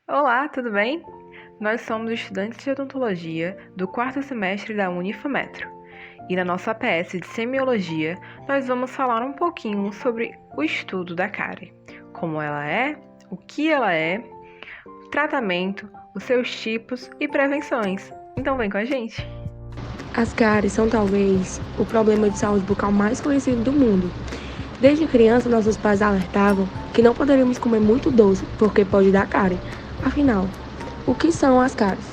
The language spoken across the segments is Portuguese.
Olá, tudo bem? Nós somos estudantes de odontologia do quarto semestre da Unifametro. E na nossa APS de semiologia, nós vamos falar um pouquinho sobre o estudo da cárie, como ela é, o que ela é, o tratamento, os seus tipos e prevenções. Então vem com a gente! As cáries são talvez o problema de saúde bucal mais conhecido do mundo. Desde criança, nossos pais alertavam que não poderíamos comer muito doce porque pode dar cárie. Afinal, o que são as cáries?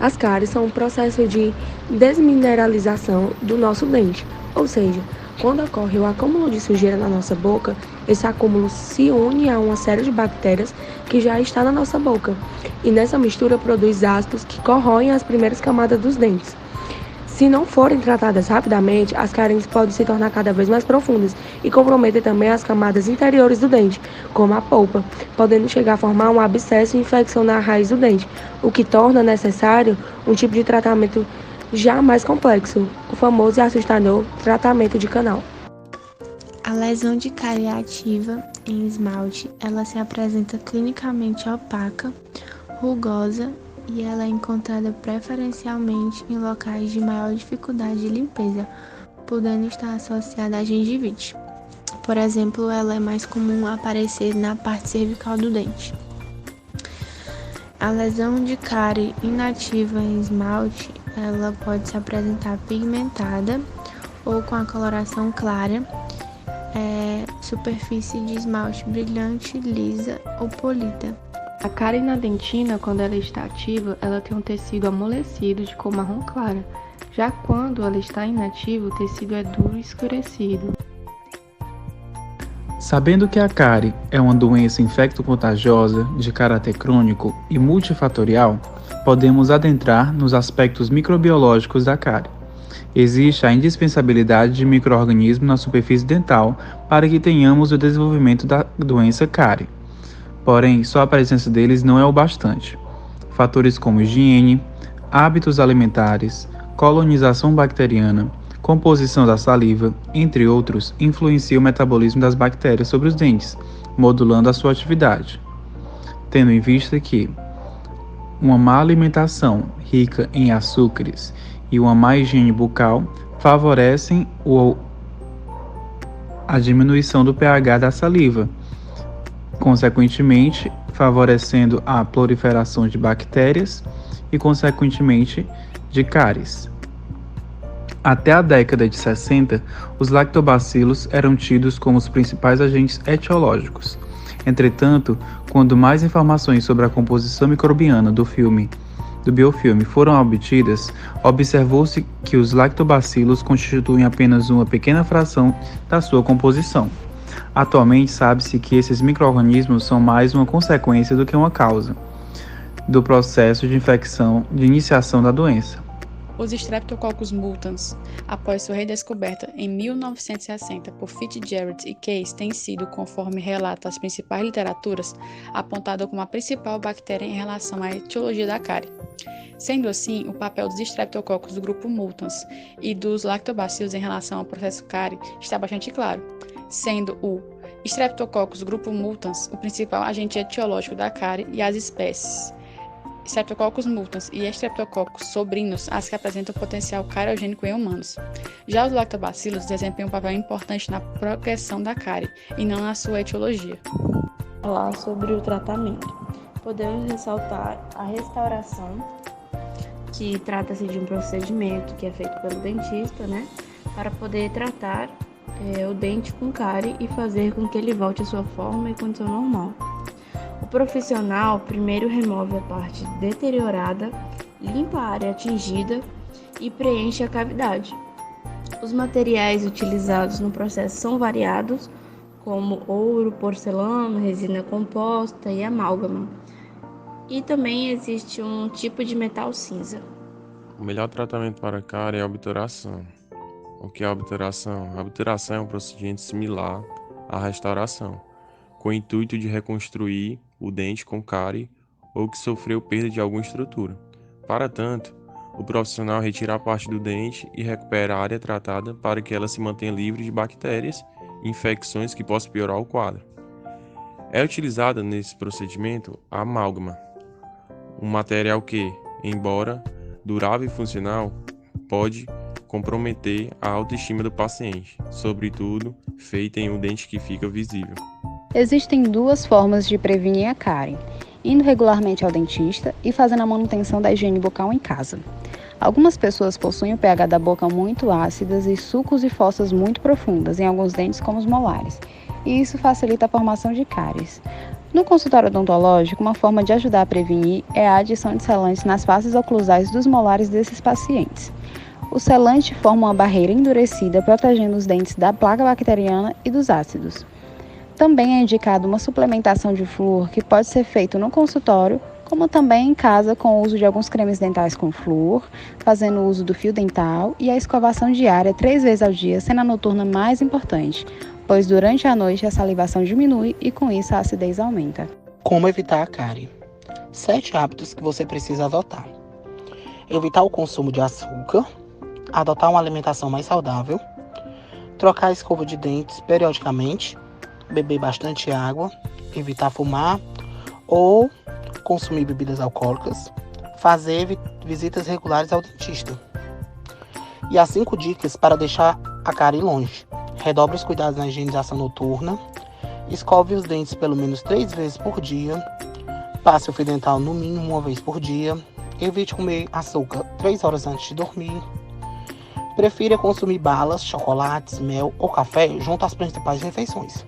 As cáries são um processo de desmineralização do nosso dente, ou seja, quando ocorre o acúmulo de sujeira na nossa boca, esse acúmulo se une a uma série de bactérias que já está na nossa boca, e nessa mistura produz ácidos que corroem as primeiras camadas dos dentes. Se não forem tratadas rapidamente, as cáries podem se tornar cada vez mais profundas e comprometer também as camadas interiores do dente, como a polpa, podendo chegar a formar um abscesso e infecção na raiz do dente, o que torna necessário um tipo de tratamento já mais complexo, o famoso e assustador tratamento de canal. A lesão de cárie ativa em esmalte, ela se apresenta clinicamente opaca, rugosa e ela é encontrada preferencialmente em locais de maior dificuldade de limpeza, podendo estar associada à gengivite. Por exemplo, ela é mais comum aparecer na parte cervical do dente. A lesão de cárie inativa em esmalte, ela pode se apresentar pigmentada ou com a coloração clara, superfície de esmalte brilhante, lisa ou polida. A cárie na dentina, quando ela está ativa, ela tem um tecido amolecido de cor marrom clara. Já quando ela está inativa, o tecido é duro e escurecido. Sabendo que a cárie é uma doença infecto-contagiosa de caráter crônico e multifatorial, podemos adentrar nos aspectos microbiológicos da cárie. Existe a indispensabilidade de micro-organismos na superfície dental para que tenhamos o desenvolvimento da doença cárie. Porém, só a presença deles não é o bastante. Fatores como higiene, hábitos alimentares, colonização bacteriana, composição da saliva, entre outros, influenciam o metabolismo das bactérias sobre os dentes, modulando a sua atividade. Tendo em vista que uma má alimentação rica em açúcares e uma má higiene bucal favorecem a diminuição do pH da saliva, consequentemente favorecendo a proliferação de bactérias e, consequentemente, de cáries. Até a década de 60, os lactobacilos eram tidos como os principais agentes etiológicos. Entretanto, quando mais informações sobre a composição microbiana do biofilme foram obtidas, observou-se que os lactobacilos constituem apenas uma pequena fração da sua composição. Atualmente sabe-se que esses micro-organismos são mais uma consequência do que uma causa do processo de infecção de iniciação da doença. Os Streptococcus mutans, após sua redescoberta em 1960 por Fitzgerald e Case, têm sido, conforme relatam as principais literaturas, apontada como a principal bactéria em relação à etiologia da cárie. Sendo assim, o papel dos Streptococcus do grupo mutans e dos lactobacilos em relação ao processo cárie está bastante claro, sendo o Streptococcus grupo mutans o principal agente etiológico da cárie e as espécies Streptococcus mutans e Streptococcus sobrinos as que apresentam potencial cariogênico em humanos. Já os lactobacilos desempenham um papel importante na progressão da cárie e não na sua etiologia. Falar sobre o tratamento. Podemos ressaltar a restauração, que trata-se de um procedimento que é feito pelo dentista, para poder tratar o dente com cárie e fazer com que ele volte à sua forma e condição normal. O profissional primeiro remove a parte deteriorada, limpa a área atingida e preenche a cavidade. Os materiais utilizados no processo são variados, como ouro, porcelana, resina composta e amálgama. E também existe um tipo de metal cinza. O melhor tratamento para a cárie é a obturação. O que é a obturação? A obturação é um procedimento similar à restauração, com o intuito de reconstruir o dente com cárie ou que sofreu perda de alguma estrutura. Para tanto, o profissional retira a parte do dente e recupera a área tratada para que ela se mantenha livre de bactérias e infecções que possam piorar o quadro. É utilizada nesse procedimento a amálgama, um material que, embora durável e funcional, pode comprometer a autoestima do paciente, sobretudo feita em um dente que fica visível. Existem duas formas de prevenir a cárie: indo regularmente ao dentista e fazendo a manutenção da higiene bucal em casa. Algumas pessoas possuem o pH da boca muito ácidas e sulcos e fossas muito profundas em alguns dentes, como os molares, e isso facilita a formação de cáries. No consultório odontológico, uma forma de ajudar a prevenir é a adição de selantes nas faces oclusais dos molares desses pacientes. O selante forma uma barreira endurecida, protegendo os dentes da placa bacteriana e dos ácidos. Também é indicado uma suplementação de flúor, que pode ser feito no consultório, como também em casa, com o uso de alguns cremes dentais com flúor, fazendo uso do fio dental e a escovação diária 3 vezes ao dia, sendo a noturna mais importante, pois durante a noite a salivação diminui e com isso a acidez aumenta. Como evitar a cárie? 7 hábitos que você precisa adotar: evitar o consumo de açúcar, adotar uma alimentação mais saudável, trocar a escova de dentes periodicamente, beber bastante água, evitar fumar ou consumir bebidas alcoólicas, fazer visitas regulares ao dentista. E as 5 dicas para deixar a cárie longe: redobre os cuidados na higienização noturna, escove os dentes pelo menos 3 vezes por dia, passe o fio dental no mínimo 1 vez por dia, evite comer açúcar 3 horas antes de dormir, prefira consumir balas, chocolates, mel ou café junto às principais refeições.